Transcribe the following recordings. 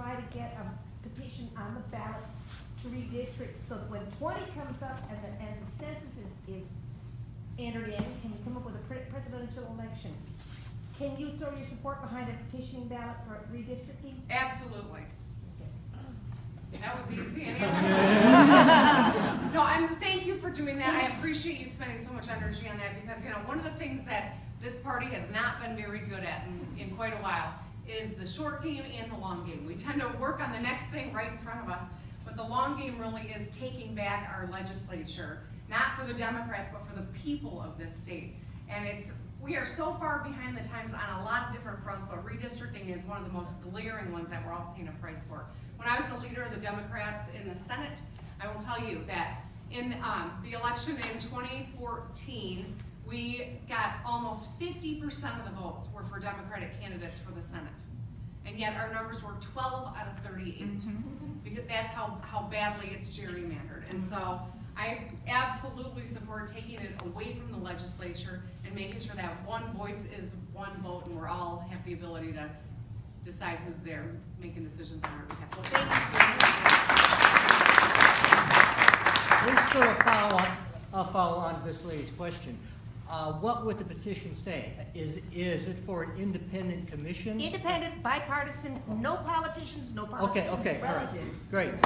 try to get a petition on the ballot to redistrict, so when 20 comes up and the census is entered in, can you come up with a presidential election? Can you throw your support behind a petitioning ballot for redistricting? Absolutely. That was easy. No, thank you for doing that. I appreciate you spending so much energy on that because, one of the things that this party has not been very good at in quite a while is the short game and the long game. We tend to work on the next thing right in front of us, but the long game really is taking back our legislature, not for the Democrats, but for the people of this state. And we are so far behind the times on a lot of different fronts, but redistricting is one of the most glaring ones that we're all paying a price for. When I was the leader of the Democrats in the Senate, I will tell you that in the election in 2014, we got almost 50% of the votes were for Democratic candidates for the Senate. And yet our numbers were 12 out of 38. Because that's how badly it's gerrymandered. And so I absolutely support taking it away from the legislature and making sure that one voice is one vote and we're all have the ability to decide who's there making decisions on our behalf. So thank you. Just sort of follow on to this lady's question. What would the petition say? Is it for an independent commission? Independent, bipartisan, no politicians, no politicians, Okay, all right. relatives. Great. We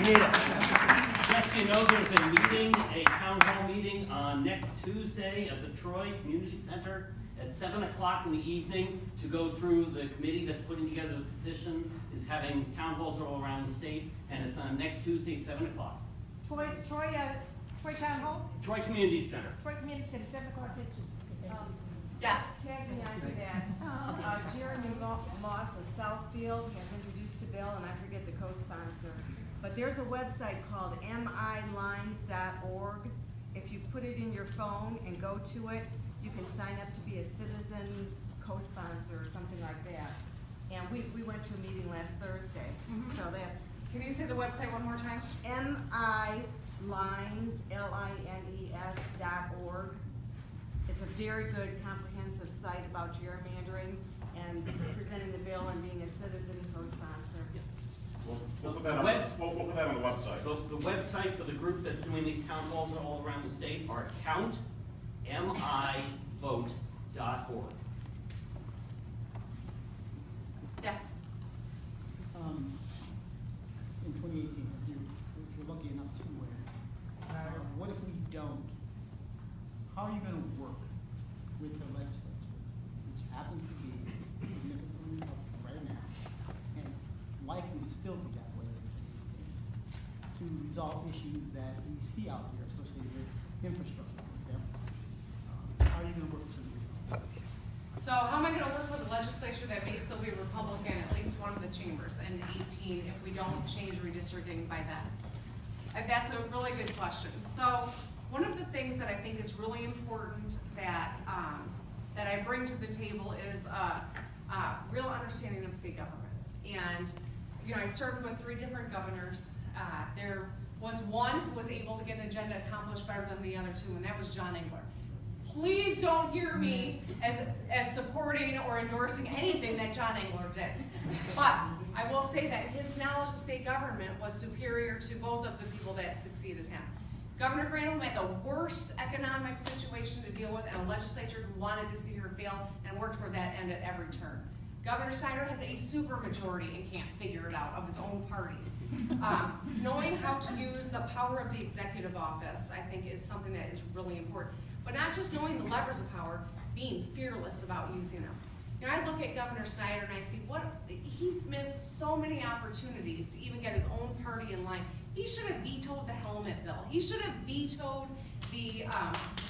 need it. Yes, there's a meeting, a town hall meeting on next Tuesday at the Troy Community Center at 7 o'clock in the evening to go through. The committee that's putting together the petition is having town halls all around the state, and it's on next Tuesday at 7 o'clock. Troy Town Hall? Troy Community Center. Troy Community Center, 7 o'clock next Tuesday. Yes. Tagging on to that, Jeremy Moss of Southfield has introduced a bill, and I forget the co-sponsor, but there's a website called milines.org. If you put it in your phone and go to it, you can sign up to be a citizen co-sponsor or something like that. And we went to a meeting last Thursday, so that's. Can you say the website one more time? milines.org. It's a very good comprehensive site about gerrymandering and presenting the bill and being a citizen co-sponsor. We'll put that on the website. The website for the group that's doing these town halls all around the state are countmivote.org. Yes. In 2018, if you're lucky enough to win, what if we don't? How are you going to work with the legislature, which happens to be significantly up right now, and likely to still be that way to resolve issues that we see out here associated with infrastructure, for example? How are you going to work with these? So how am I going to work with a legislature that may still be Republican, at least one of the chambers, in 18 if we don't change redistricting by then? That's a really good question. So one of the things that I think is really important that that I bring to the table is real understanding of state government. And I served with 3 different governors. There was one who was able to get an agenda accomplished better than the other 2, and that was John Engler. Please don't hear me as supporting or endorsing anything that John Engler did. But I will say that his knowledge of state government was superior to both of the people that succeeded him. Governor Granholm had the worst economic situation to deal with, and a legislature who wanted to see her fail and worked toward that end at every turn. Governor Snyder has a supermajority and can't figure it out of his own party. Knowing how to use the power of the executive office, I think, is something that is really important. But not just knowing the levers of power, being fearless about using them. I look at Governor Snyder and I see he missed so many opportunities to even get his own party in line. He should have vetoed the helmet bill. He should have vetoed the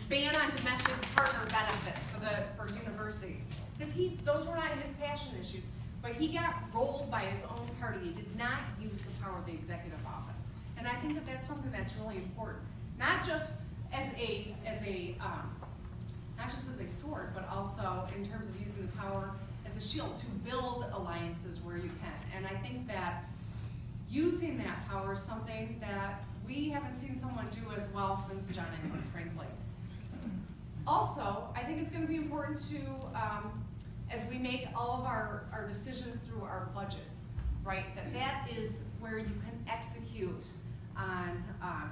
ban on domestic partner benefits for universities. Because those were not his passion issues. But he got rolled by his own party. He did not use the power of the executive office. And I think that that's something that's really important. Not just as not just as a sword, but also in terms of using the power as a shield to build alliances where you can. And I think that using that power is something that we haven't seen someone do as well since John Engler, frankly. Also, I think it's going to be important to, as we make all of our decisions through our budgets, that is where you can execute on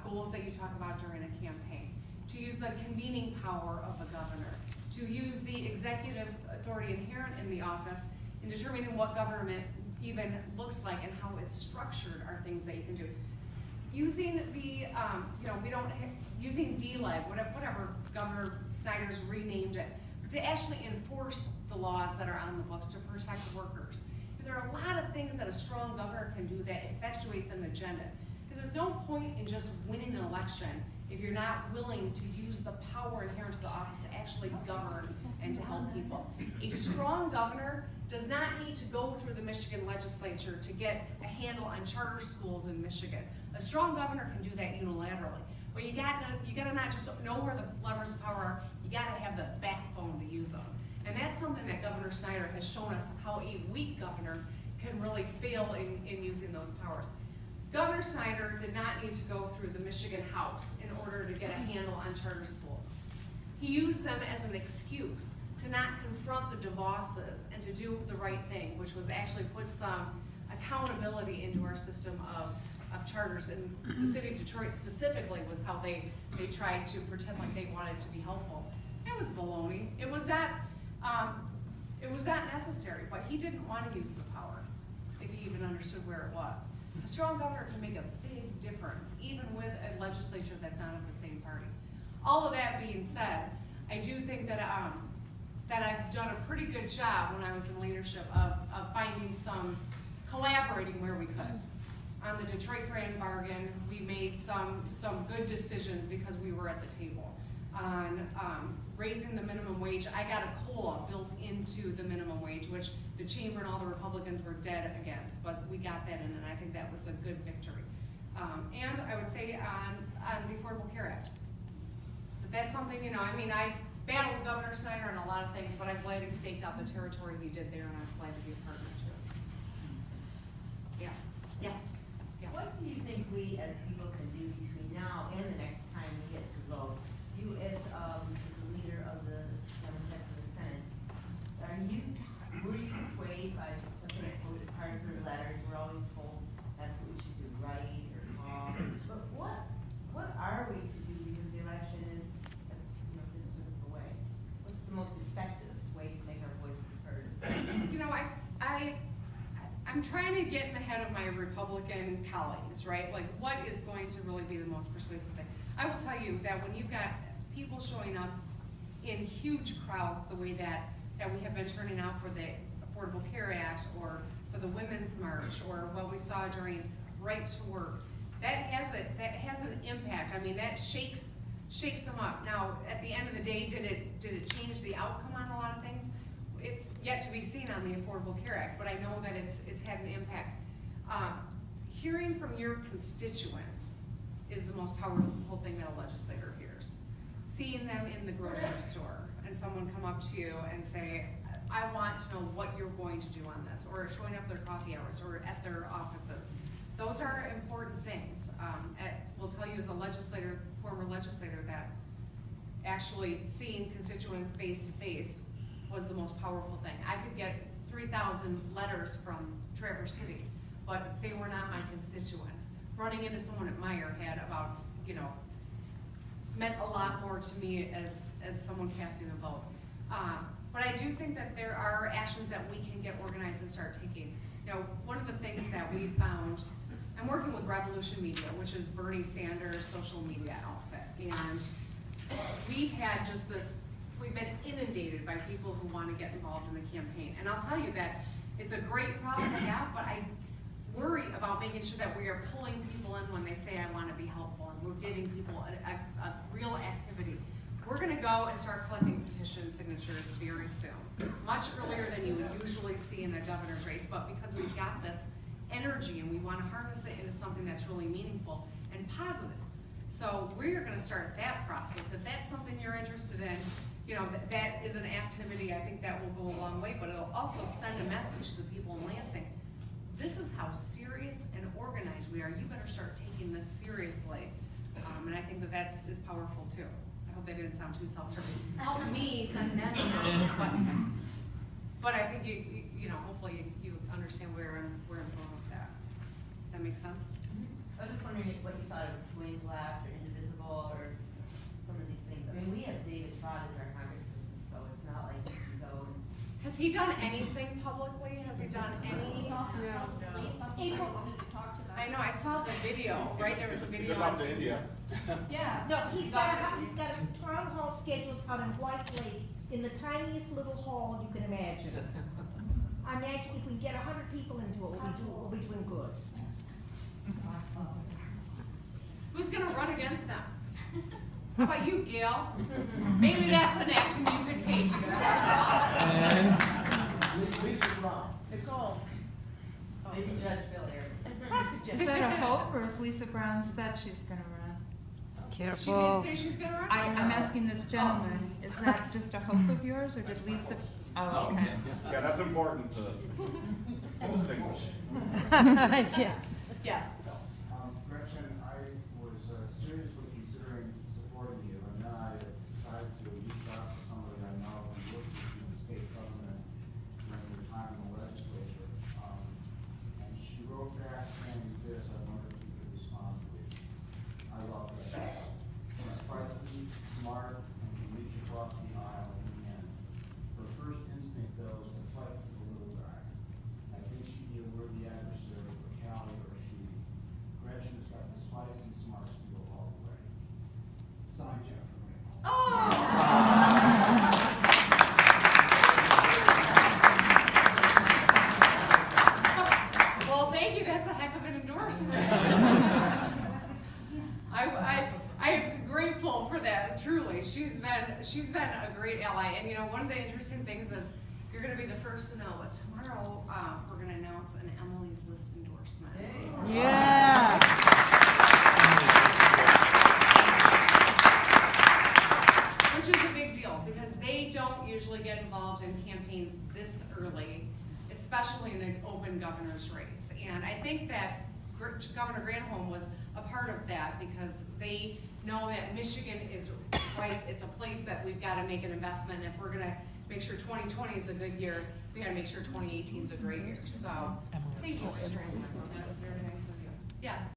goals that you talk about during a campaign. To use the convening power of a governor, to use the executive authority inherent in the office in determining what government even looks like and how it's structured are things that you can do. Using the, using DLEG, whatever Governor Snyder's renamed it, to actually enforce the laws that are on the books to protect workers. There are a lot of things that a strong governor can do that effectuates an agenda. Because there's no point in just winning an election if you're not willing to use the power inherent to the office to actually govern and to help people. A strong governor does not need to go through the Michigan legislature to get a handle on charter schools in Michigan. A strong governor can do that unilaterally. But you gotta not just know where the levers of power are, you gotta have the backbone to use them. And that's something that Governor Snyder has shown us how a weak governor can really fail in using those powers. Governor Snyder did not need to go through the Michigan House in order to get a handle on charter schools. He used them as an excuse to not confront the DeVosses and to do the right thing, which was actually put some accountability into our system of charters. And the city of Detroit specifically was how they tried to pretend like they wanted to be helpful. It was baloney. It was not necessary, but he didn't want to use the power if he even understood where it was. A strong governor can make a big difference, even with a legislature that's not of the same party. All of that being said, I do think that I've done a pretty good job when I was in leadership of finding some collaborating where we could. On the Detroit Grand Bargain, we made some good decisions because we were at the table. On raising the minimum wage, I got a COLA built into the minimum wage, which the chamber and all the Republicans were dead against, but we got that in, and I think that was a good victory. And I would say on the Affordable Care Act. But that's something, I battled Governor Snyder on a lot of things, but I'm glad he staked out the territory he did there, and I was glad to be a partner to it. Yeah. Yeah. What do you think we as people can do between now and the next time we get to vote? You as the leader of the Democrats in the Senate, were you swayed by, let's say, postcards or letters? We're always told that's what we should do, write or call. But what are we to do because the election is distance away? What's the most effective way to make our voices heard? I'm trying to get in the head of my Republican colleagues, right? Like, what is going to really be the most persuasive thing? I will tell you that when you've got people showing up in huge crowds the way that we have been turning out for the Affordable Care Act or for the Women's March or what we saw during Right to Work, that has an impact. That shakes them up. Now, at the end of the day, did it change the outcome on a lot of things? It yet to be seen on the Affordable Care Act, but I know that it's had an impact. Hearing from your constituents is the most powerful thing that a legislator hears. Seeing them in the grocery store and someone come up to you and say, I want to know what you're going to do on this, or showing up at their coffee hours or at their offices. Those are important things. We'll tell you as a former legislator, that actually seeing constituents face to face was the most powerful thing. I could get 3,000 letters from Traverse City, but they were not my constituents. Running into someone at Meyer meant a lot more to me as someone casting a vote. But I do think that there are actions that we can get organized and start taking. One of the things that we found, I'm working with Revolution Media, which is Bernie Sanders' social media outfit, and we've had we've been inundated by people who want to get involved in the campaign. And I'll tell you that it's a great problem to have, but I worry about making sure that we are pulling people in when they say, I want to be helpful, and we're giving people a real activity. We're going to go and start collecting petition signatures very soon, much earlier than you would usually see in a governor's race, but because we've got this energy and we want to harness it into something that's really meaningful and positive. So we're going to start that process. If that's something you're interested in, that is an activity I think that will go a long way, but it'll also send a message to the people in Lansing. This is how serious and organized we are. You better start taking this seriously. And I think that is powerful too. I hope that didn't sound too self-serving. Help me send them a message, but I think hopefully you understand where I'm going with that. that make sense? I was just wondering what you thought of swing left or indivisible or some of these things. I mean, we have David Trott as our congressperson, so it's not like he can go and. Has he done anything publicly? Has he done any? April, I know, I saw the video, right? There was a He video. took off to India. Yeah. no, he's got a town hall scheduled out in White Lake in the tiniest little hall you can imagine. I imagine if we get 100 people into it, we'll be doing good. Who's gonna run against him? How about you, Gail? Maybe that's an action you could take. Nicole. Maybe Judge Bill Aaron. Is that a hope, or is Lisa Brown said she's gonna run? She did say she's gonna run? I'm asking this gentleman, is that just a hope of yours, or did Lisa? Oh, okay. Yeah, that's important to distinguish. Yes. Gretchen, I was seriously considering supporting you, and then I decided to reach out to somebody I know who worked in the state government during your time in the legislature. And she wrote back saying this, I wonder if you could respond to it. I love that. She's feisty, smart, and can reach across the aisle in the end. Her first instinct, though, is to fight for the little guy. I think she'd be a worthy adversary for Callie or she. Gretchen has got the spice and smarts to go all the way. Sign Jeff. Well, thank you, that's a heck of an endorsement. I'm grateful for that, truly. She's been a great ally, and you know, one of the interesting things is, you're gonna be the first to know, but tomorrow, we're gonna announce an Emily's List endorsement. Yeah. Which is a big deal, because they don't usually get involved in campaigns this early, especially in an open governor's race. And I think that Governor Granholm was a part of that, because they know that Michigan is right, it's a place that we've gotta make an investment. If we're gonna make sure 2020 is a good year, we gotta make sure 2018 is a great year. So, thank you for sharing that. That was very nice of you. Yes.